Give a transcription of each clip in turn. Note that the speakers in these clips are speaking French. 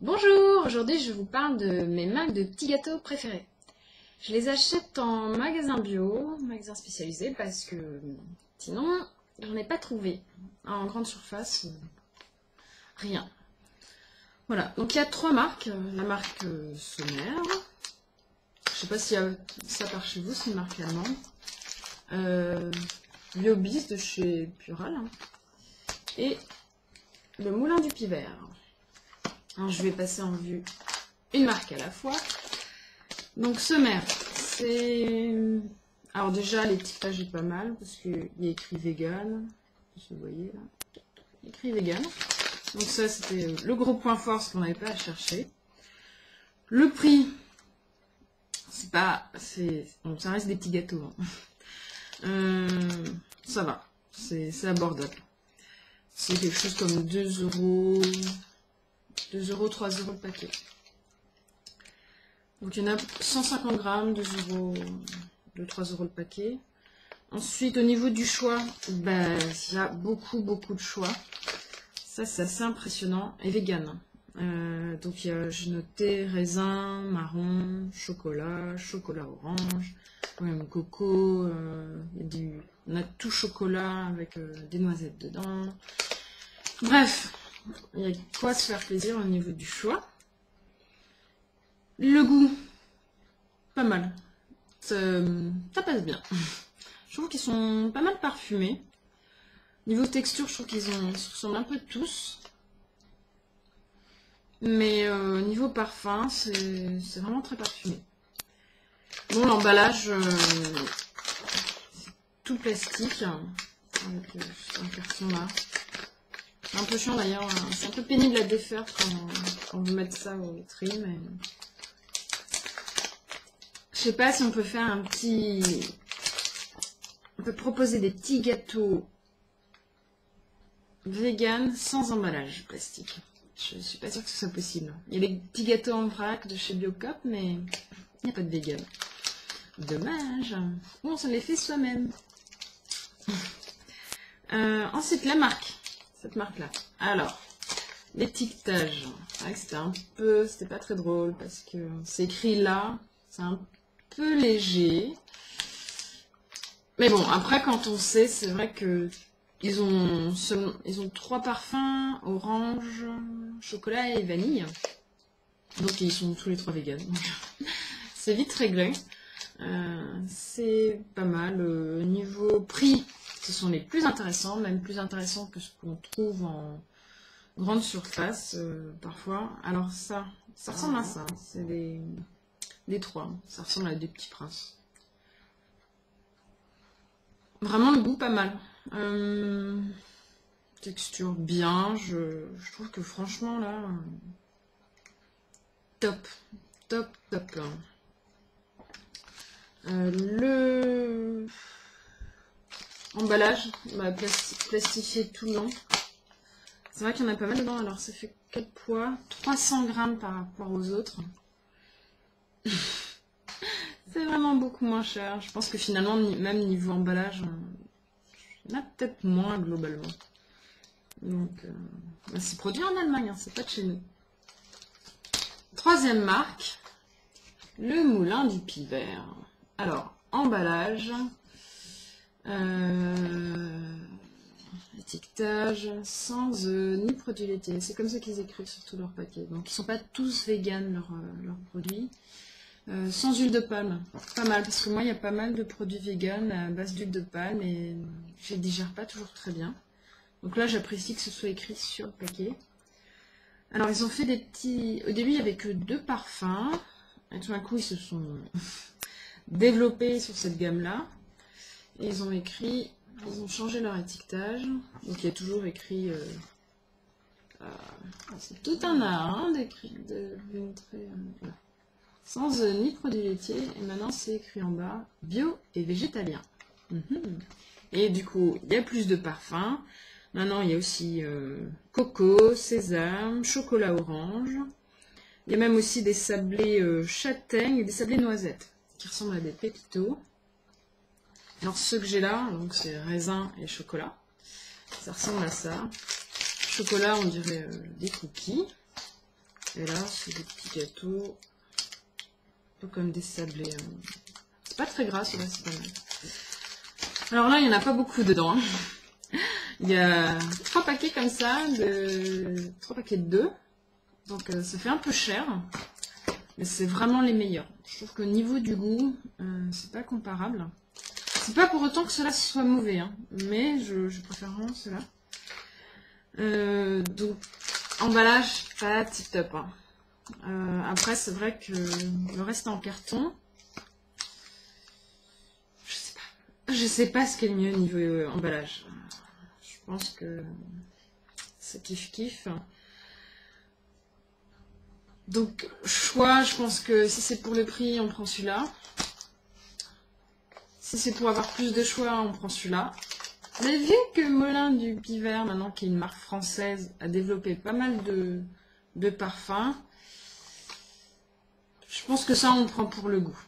Bonjour, aujourd'hui je vous parle de mes marques de petits gâteaux préférés. Je les achète en magasin bio, magasin spécialisé, parce que sinon j'en ai pas trouvé. En grande surface, rien. Voilà, donc il y a trois marques. La marque Sommer, je sais pas si ça part chez vous, c'est une marque allemande. Biobis de chez Pural, et le Moulin du Pivert. Alors, je vais passer en vue une marque à la fois. Donc Sommer, c'est... Alors déjà, l'étiquetage est pas mal, parce qu'il y a écrit vegan. Vous voyez là, il y a écrit vegan. Donc ça, c'était le gros point fort, ce qu'on n'avait pas à chercher. Le prix, c'est pas... Bon, ça reste des petits gâteaux. Ça va, c'est abordable. C'est quelque chose comme 2 €... 2 €, 3 € le paquet. Donc il y en a 150 grammes, 2 €, 3 € le paquet. Ensuite, au niveau du choix, il y a beaucoup de choix. Ça, c'est assez impressionnant. Et vegan. Donc j'ai noté raisin, marron, chocolat, chocolat orange, même coco. On a tout chocolat avec des noisettes dedans. Bref. Il y a quoi se faire plaisir au niveau du choix. Le goût, pas mal. Ça passe bien. Je trouve qu'ils sont pas mal parfumés. Niveau texture, je trouve qu'ils se ressemblent un peu tous. Mais niveau parfum, c'est vraiment très parfumé. Bon, l'emballage, c'est tout plastique. Avec un carton là. C'est un peu chiant d'ailleurs, c'est un peu pénible à défaire quand vous mettez ça au tri, mais... Je sais pas si on peut faire un petit... On peut proposer des petits gâteaux vegan sans emballage plastique. Je suis pas sûre que ce soit possible. Il y a des petits gâteaux en vrac de chez Biocop, mais il n'y a pas de vegan. Dommage. Bon, on se les fait soi-même. Ensuite, la marque. Cette marque là. Alors, l'étiquetage, c'est vrai que c'était pas très drôle parce que c'est écrit là, c'est un peu léger. Mais bon, après quand on sait, c'est vrai que ils ont 3 parfums, orange, chocolat et vanille. Donc ils sont tous les 3 véganes. C'est vite réglé. C'est pas mal. Niveau prix, ce sont les plus intéressants, même plus intéressants que ce qu'on trouve en grande surface parfois. Alors ça ressemble à ça. C'est des 3. Ça ressemble à des petits princes. Vraiment le goût pas mal. Texture bien. Je trouve que franchement là, top. Le emballage, plastifié tout le long. C'est vrai qu'il y en a pas mal dedans. Alors ça fait quel poids? 300 grammes par rapport aux autres. C'est vraiment beaucoup moins cher. Je pense que finalement, même niveau emballage, il y en a peut-être moins globalement. Donc, c'est produit en Allemagne, hein, c'est pas de chez nous. Troisième marque, le Moulin du Pivert. Alors, emballage, étiquetage, sans ni produits laitiers. C'est comme ça qu'ils écrivent sur tous leurs paquets. Donc, ils sont pas tous vegan leurs produits. Sans huile de palme, pas mal, parce que moi, il y a pas mal de produits vegan à base d'huile de palme et je les digère pas toujours très bien. Donc là, j'apprécie que ce soit écrit sur le paquet. Alors, ils ont fait des petits... Au début, il n'y avait que 2 parfums. Et tout d'un coup, ils se sont développés sur cette gamme-là. Et ils ont changé leur étiquetage. Donc, il y a toujours écrit... c'est tout un art d'écrire, de montrer... Sans ni produits laitiers. Et maintenant, c'est écrit en bas, bio et végétalien. Et du coup, il y a plus de parfums. Maintenant, il y a aussi coco, sésame, chocolat orange. Il y a même aussi des sablés châtaignes et des sablés noisettes qui ressemblent à des pépitos. Alors, ceux que j'ai là, donc c'est raisin et chocolat. Ça ressemble à ça. Chocolat, on dirait des cookies. Et là, c'est des petits gâteaux. Un peu comme des sablés. C'est pas très gras, celui-là, c'est pas mal. Alors là, il n'y en a pas beaucoup dedans. Il y a 3 paquets comme ça, 3 paquets de 2. Donc ça fait un peu cher. Mais c'est vraiment les meilleurs. Je trouve qu'au niveau du goût, c'est pas comparable. C'est pas pour autant que cela soit mauvais, hein, mais je préfère vraiment cela. Donc, emballage, pas tip top. Hein. Après, c'est vrai que le reste en carton. Je sais pas ce qui est le mieux niveau emballage. Je pense que c'est kiff-kiff. Donc, choix, je pense que si c'est pour le prix, on prend celui-là. Si c'est pour avoir plus de choix, on prend celui-là. Mais vu que Molin du Pivert, maintenant qui est une marque française, a développé pas mal de parfums, je pense que ça, on prend pour le goût.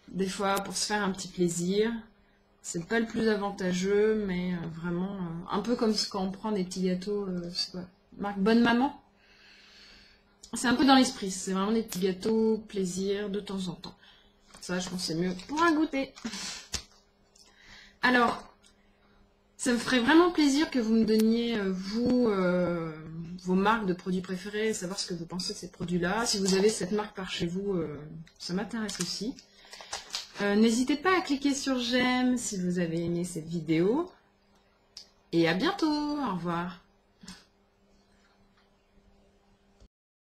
Des fois, pour se faire un petit plaisir. C'est pas le plus avantageux, mais vraiment, un peu comme quand on prend des petits gâteaux, c'est quoi, marque Bonne Maman. C'est un peu dans l'esprit, c'est vraiment des petits gâteaux, plaisir, de temps en temps. Ça, je pense que c'est mieux pour un goûter. Alors, ça me ferait vraiment plaisir que vous me donniez, vous, vos marques de produits préférés, savoir ce que vous pensez de ces produits-là. Si vous avez cette marque par chez vous, ça m'intéresse aussi. N'hésitez pas à cliquer sur j'aime si vous avez aimé cette vidéo. Et à bientôt, au revoir.